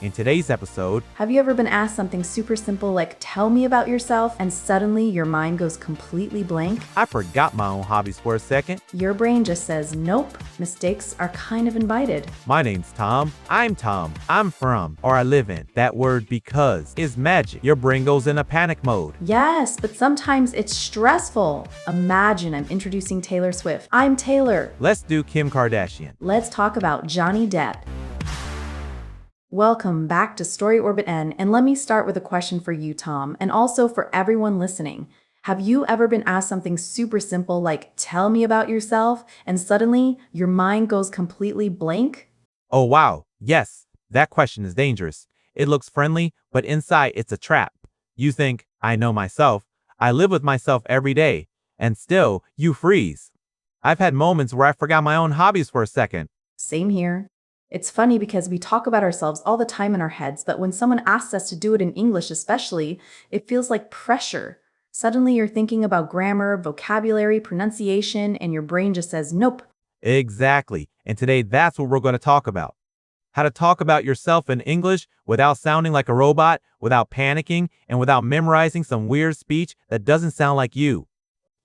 In today's episode, Have you ever been asked something super simple like, tell me about yourself, and suddenly your mind goes completely blank? I forgot my own hobbies for a second. Your brain just says, nope, mistakes are kind of invited. My name's Tom. I'm Tom. I'm from, or I live in. That word because is magic. Your brain goes in a panic mode. Yes, but sometimes it's stressful. Imagine I'm introducing Taylor Swift. I'm Taylor. Let's do Kim Kardashian. Let's talk about Johnny Depp. Welcome back to StoryOrbitEN, and let me start with a question for you, Tom, and also for everyone listening. Have you ever been asked something super simple like, tell me about yourself, and suddenly your mind goes completely blank? Oh wow, yes, that question is dangerous. It looks friendly, but inside it's a trap. You think, I know myself, I live with myself every day, and still you freeze. I've had moments where I forgot my own hobbies for a second. Same here. It's funny because we talk about ourselves all the time in our heads, but when someone asks us to do it in English especially, it feels like pressure. Suddenly you're thinking about grammar, vocabulary, pronunciation, and your brain just says, nope. Exactly, and today that's what we're going to talk about. How to talk about yourself in English without sounding like a robot, without panicking, and without memorizing some weird speech that doesn't sound like you.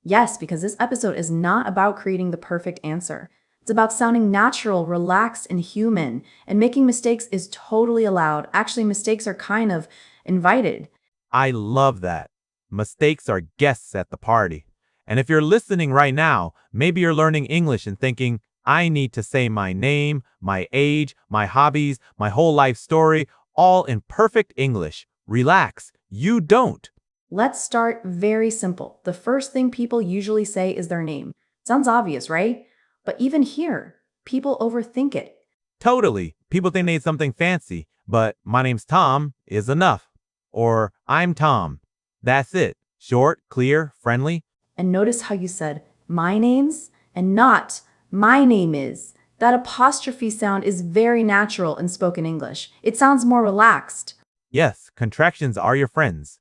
Yes, because this episode is not about creating the perfect answer. It's about sounding natural, relaxed, and human. And making mistakes is totally allowed. Actually, mistakes are kind of invited. I love that. Mistakes are guests at the party. And if you're listening right now, maybe you're learning English and thinking, I need to say my name, my age, my hobbies, my whole life story, all in perfect English. Relax. You don't. Let's start very simple. The first thing people usually say is their name. Sounds obvious, right? But even here, people overthink it. Totally. People think they need something fancy, but my name's Tom is enough. Or I'm Tom. That's it. Short, clear, friendly. And notice how you said my name's and not my name is. That apostrophe sound is very natural in spoken English. It sounds more relaxed. Yes, contractions are your friends.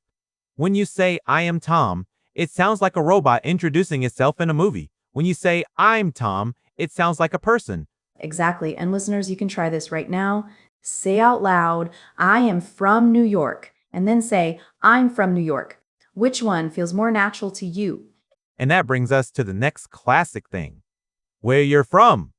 When you say I am Tom, it sounds like a robot introducing itself in a movie. When you say I'm Tom, it sounds like a person. Exactly. And listeners, you can try this right now. Say out loud, I am from New York, and then say, I'm from New York. Which one feels more natural to you? And that brings us to the next classic thing. Where you're from.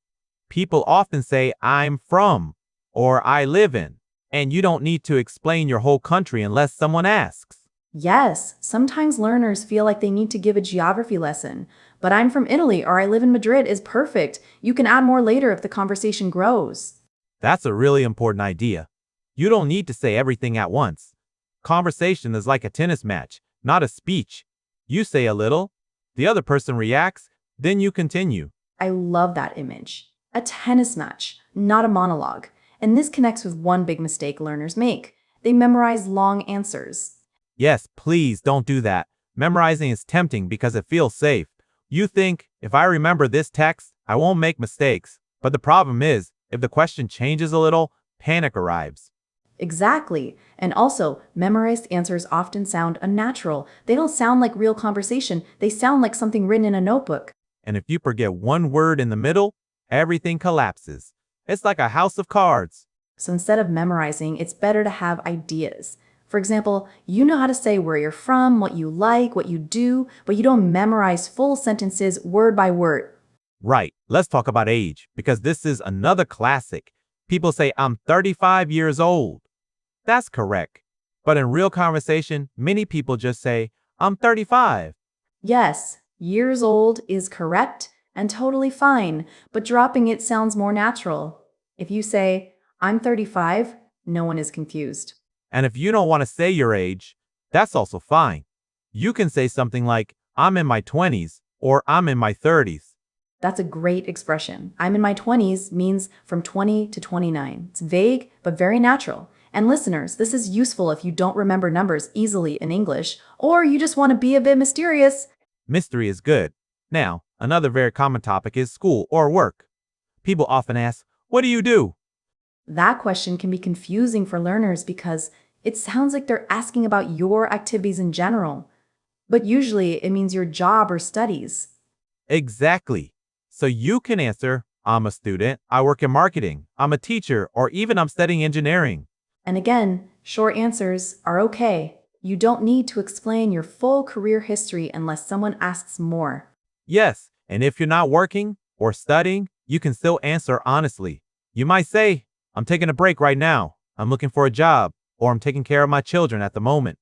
People often say I'm from or I live in, and you don't need to explain your whole country unless someone asks. Yes, sometimes learners feel like they need to give a geography lesson, but I'm from Italy or I live in Madrid is perfect. You can add more later if the conversation grows. That's a really important idea. You don't need to say everything at once. Conversation is like a tennis match, not a speech. You say a little, the other person reacts, then you continue. I love that image. A tennis match, not a monologue. And this connects with one big mistake learners make. They memorize long answers. Yes, please don't do that. Memorizing is tempting because it feels safe. You think, if I remember this text, I won't make mistakes. But the problem is, if the question changes a little, panic arrives. Exactly. And also, memorized answers often sound unnatural. They don't sound like real conversation. They sound like something written in a notebook. And if you forget one word in the middle, everything collapses. It's like a house of cards. So instead of memorizing, it's better to have ideas. For example, you know how to say where you're from, what you like, what you do, but you don't memorize full sentences word by word. Right, let's talk about age, because this is another classic. People say, I'm 35 years old. That's correct. But in real conversation, many people just say, I'm 35. Yes, years old is correct and totally fine, but dropping it sounds more natural. If you say, I'm 35, no one is confused. And if you don't want to say your age, that's also fine. You can say something like, I'm in my 20s or I'm in my 30s. That's a great expression. I'm in my 20s means from 20 to 29. It's vague, but very natural. And listeners, this is useful if you don't remember numbers easily in English, or you just want to be a bit mysterious. Mystery is good. Now, another very common topic is school or work. People often ask, what do you do? That question can be confusing for learners because it sounds like they're asking about your activities in general. But usually it means your job or studies. Exactly. So you can answer, I'm a student, I work in marketing, I'm a teacher, or even I'm studying engineering. And again, short answers are okay. You don't need to explain your full career history unless someone asks more. Yes, and if you're not working or studying, you can still answer honestly. You might say, I'm taking a break right now. I'm looking for a job, or I'm taking care of my children at the moment.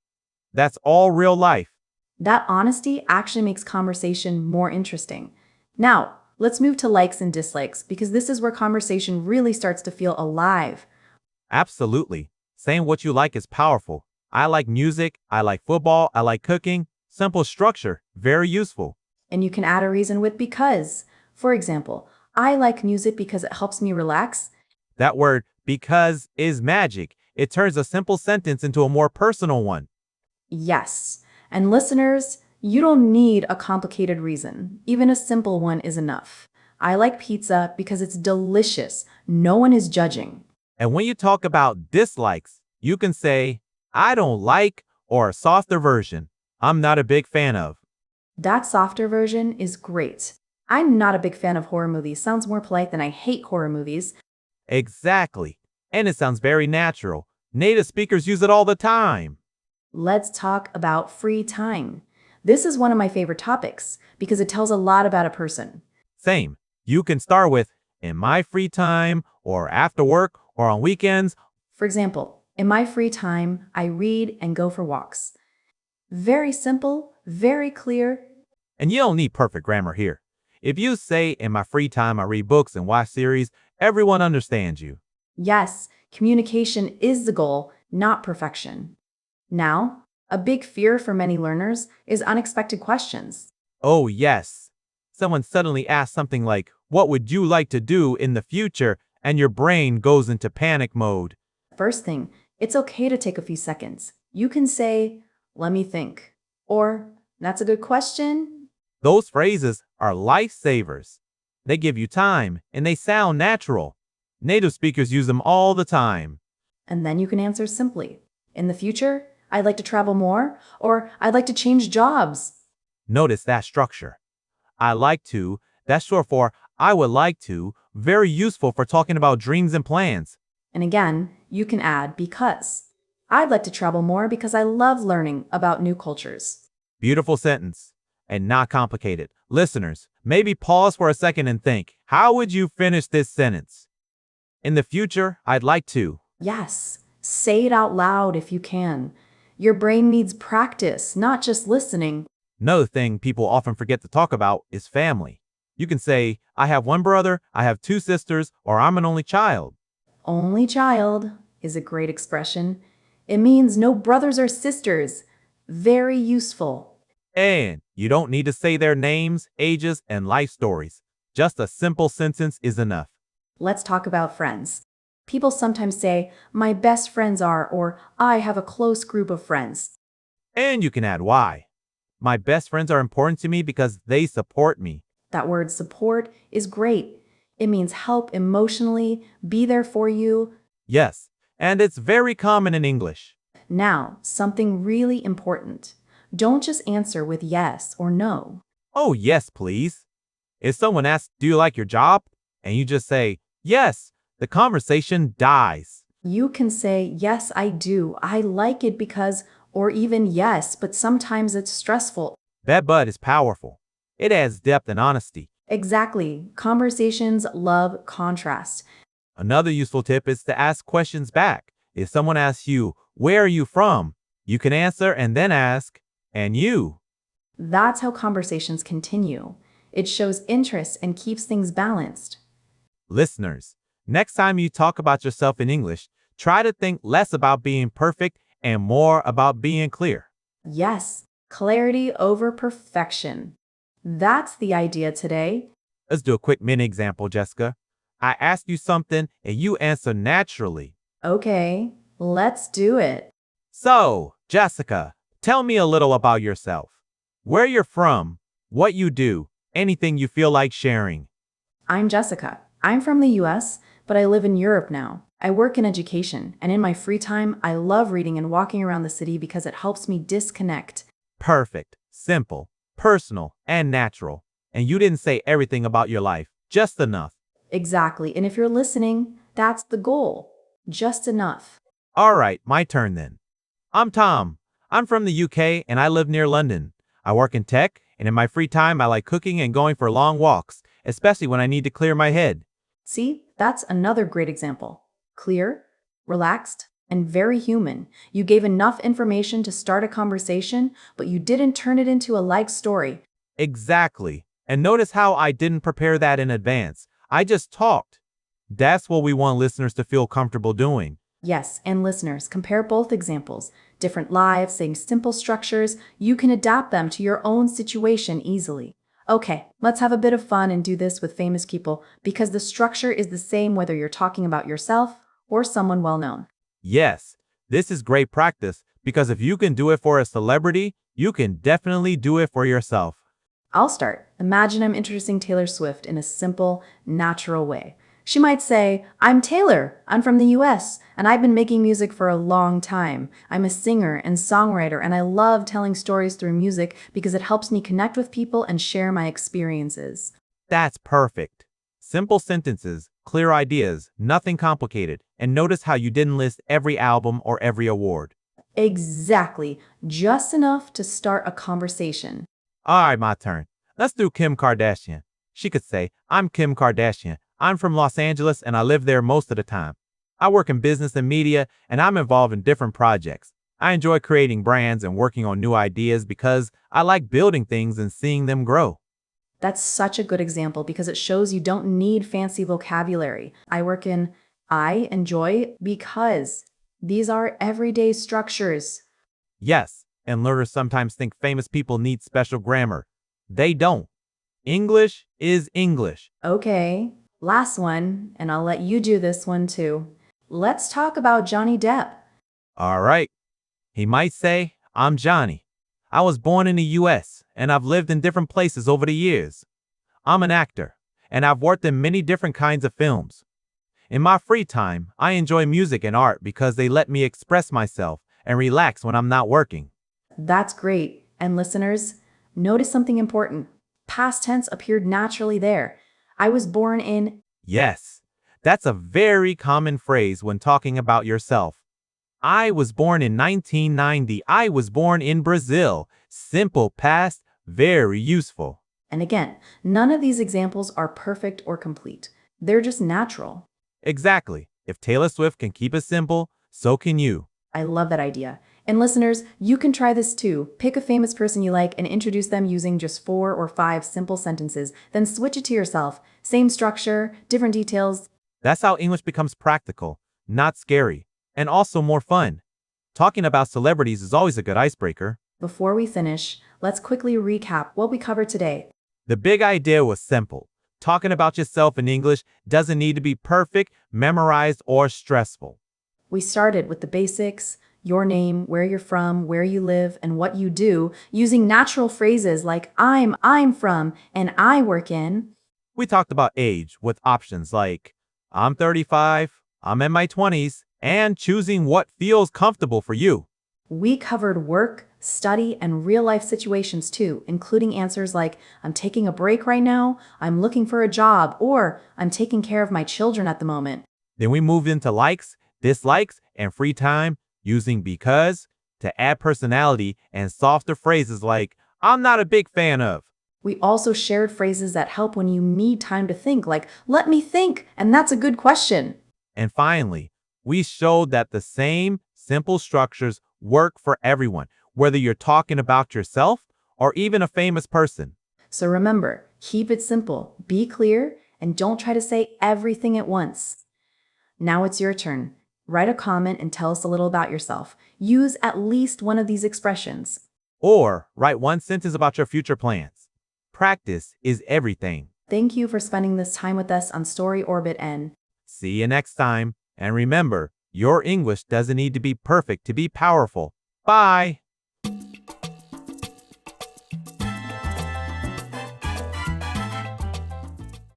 That's all real life. That honesty actually makes conversation more interesting. Now, let's move to likes and dislikes because this is where conversation really starts to feel alive. Absolutely. Saying what you like is powerful. I like music, I like football, I like cooking. Simple structure, very useful. And you can add a reason with because. For example, I like music because it helps me relax. That word, because, is magic. It turns a simple sentence into a more personal one. Yes. And listeners, you don't need a complicated reason. Even a simple one is enough. I like pizza because it's delicious. No one is judging. And when you talk about dislikes, you can say, I don't like, or a softer version, I'm not a big fan of. That softer version is great. I'm not a big fan of horror movies. Sounds more polite than I hate horror movies. Exactly. And it sounds very natural. Native speakers use it all the time. Let's talk about free time. This is one of my favorite topics because it tells a lot about a person. Same. You can start with, in my free time, or after work, or on weekends. For example, in my free time, I read and go for walks. Very simple, very clear. And you don't need perfect grammar here. If you say, in my free time, I read books and watch series, everyone understands you. Yes, communication is the goal, not perfection. Now, a big fear for many learners is unexpected questions. Oh, yes. Someone suddenly asks something like, what would you like to do in the future? And your brain goes into panic mode. First thing, it's okay to take a few seconds. You can say, let me think. Or, that's a good question. Those phrases are lifesavers. They give you time and they sound natural. Native speakers use them all the time. And then you can answer simply. In the future, I'd like to travel more, or I'd like to change jobs. Notice that structure. I like to, that's short for I would like to, very useful for talking about dreams and plans. And again, you can add because. I'd like to travel more because I love learning about new cultures. Beautiful sentence and not complicated. Listeners, maybe pause for a second and think, how would you finish this sentence? In the future, I'd like to. Yes, say it out loud if you can. Your brain needs practice, not just listening. Another thing people often forget to talk about is family. You can say, I have one brother, I have two sisters, or I'm an only child. Only child is a great expression. It means no brothers or sisters. Very useful. And you don't need to say their names, ages, and life stories. Just a simple sentence is enough. Let's talk about friends. People sometimes say, my best friends are, or I have a close group of friends. And you can add why. My best friends are important to me because they support me. That word support is great. It means help emotionally, be there for you. Yes, and it's very common in English. Now, something really important. Don't just answer with yes or no. Oh, yes, please. If someone asks, do you like your job? And you just say, yes, the conversation dies. You can say, yes, I do. I like it because, or even yes, but sometimes it's stressful. That but is powerful. It adds depth and honesty. Exactly. Conversations love contrast. Another useful tip is to ask questions back. If someone asks you, where are you from? You can answer and then ask, and you? That's how conversations continue. It shows interest and keeps things balanced. Listeners, next time you talk about yourself in English, try to think less about being perfect and more about being clear. Yes, clarity over perfection. That's the idea today. Let's do a quick mini example, Jessica. I ask you something and you answer naturally. Okay, let's do it. So, Jessica, tell me a little about yourself. Where you're from, what you do, anything you feel like sharing. I'm Jessica. I'm from the US, but I live in Europe now. I work in education, and in my free time, I love reading and walking around the city because it helps me disconnect. Perfect, simple, personal, and natural. And you didn't say everything about your life, just enough. Exactly, and if you're listening, that's the goal. Just enough. All right, my turn then. I'm Tom. I'm from the UK and I live near London. I work in tech, and in my free time, I like cooking and going for long walks, especially when I need to clear my head. See, that's another great example. Clear, relaxed, and very human. You gave enough information to start a conversation, but you didn't turn it into a like story. Exactly. And notice how I didn't prepare that in advance. I just talked. That's what we want listeners to feel comfortable doing. Yes, and listeners, compare both examples. Different lives, saying simple structures, you can adapt them to your own situation easily. Okay, let's have a bit of fun and do this with famous people because the structure is the same whether you're talking about yourself or someone well known. Yes, this is great practice because if you can do it for a celebrity, you can definitely do it for yourself. I'll start. Imagine I'm introducing Taylor Swift in a simple, natural way. She might say, I'm Taylor. I'm from the US, and I've been making music for a long time. I'm a singer and songwriter, and I love telling stories through music because it helps me connect with people and share my experiences. That's perfect. Simple sentences, clear ideas, nothing complicated, and notice how you didn't list every album or every award. Exactly. Just enough to start a conversation. All right, my turn. Let's do Kim Kardashian. She could say, I'm Kim Kardashian. I'm from Los Angeles and I live there most of the time. I work in business and media and I'm involved in different projects. I enjoy creating brands and working on new ideas because I like building things and seeing them grow. That's such a good example because it shows you don't need fancy vocabulary. I enjoy because these are everyday structures. Yes, and learners sometimes think famous people need special grammar. They don't. English is English. Okay, last one, and I'll let you do this one too. Let's talk about Johnny Depp. All right. He might say, I'm Johnny. I was born in the US and I've lived in different places over the years. I'm an actor and I've worked in many different kinds of films. In my free time, I enjoy music and art because they let me express myself and relax when I'm not working. That's great. And listeners, notice something important. Past tense appeared naturally there. I was born in. Yes, that's a very common phrase when talking about yourself. I was born in 1990. I was born in Brazil. Simple past, very useful. And again, none of these examples are perfect or complete. They're just natural. Exactly. If Taylor Swift can keep it simple, so can you. I love that idea. And listeners, you can try this too. Pick a famous person you like and introduce them using just 4 or 5 simple sentences. Then switch it to yourself. Same structure, different details. That's how English becomes practical, not scary, and also more fun. Talking about celebrities is always a good icebreaker. Before we finish, let's quickly recap what we covered today. The big idea was simple. Talking about yourself in English doesn't need to be perfect, memorized, or stressful. We started with the basics, your name, where you're from, where you live, and what you do, using natural phrases like I'm from, and I work in. We talked about age with options like I'm 35, I'm in my 20s, and choosing what feels comfortable for you. We covered work, study, and real-life situations too, including answers like I'm taking a break right now, I'm looking for a job, or I'm taking care of my children at the moment. Then we moved into likes, dislikes, and free time using because to add personality and softer phrases like I'm not a big fan of. We also shared phrases that help when you need time to think, like, let me think, and that's a good question. And finally, we showed that the same simple structures work for everyone, whether you're talking about yourself or even a famous person. So remember, keep it simple, be clear, and don't try to say everything at once. Now it's your turn. Write a comment and tell us a little about yourself. Use at least one of these expressions. Or write one sentence about your future plans. Practice is everything. Thank you for spending this time with us on StoryOrbitEN. See you next time. And remember, your English doesn't need to be perfect to be powerful. Bye!